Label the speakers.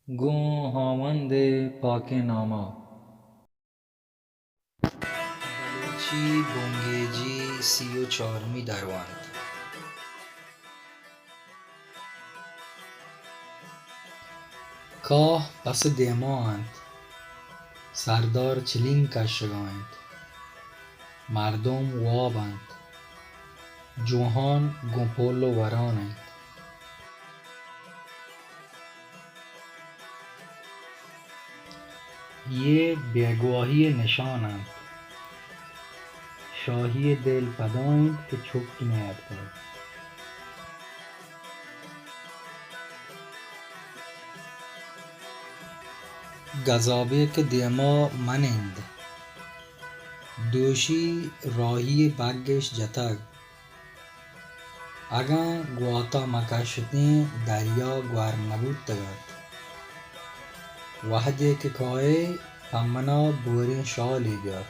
Speaker 1: گو هاوند پاک ناما بلوچی بونگیجی 34 دروند. کاه پس دیمااند، سردار چلین کشگاهند. مردم وابند، جوهان گوپل و ورانند. یه بیگواهی نشانند، شاهی دل فدایند که چک نیفتد. گزابه که دیما منند، دوشی راهی بگش جتگ. اگاں گواتا مکشتیں دریا گوارم نبود تگد. وحدے که کاهی پمنا بورین شالی بیار.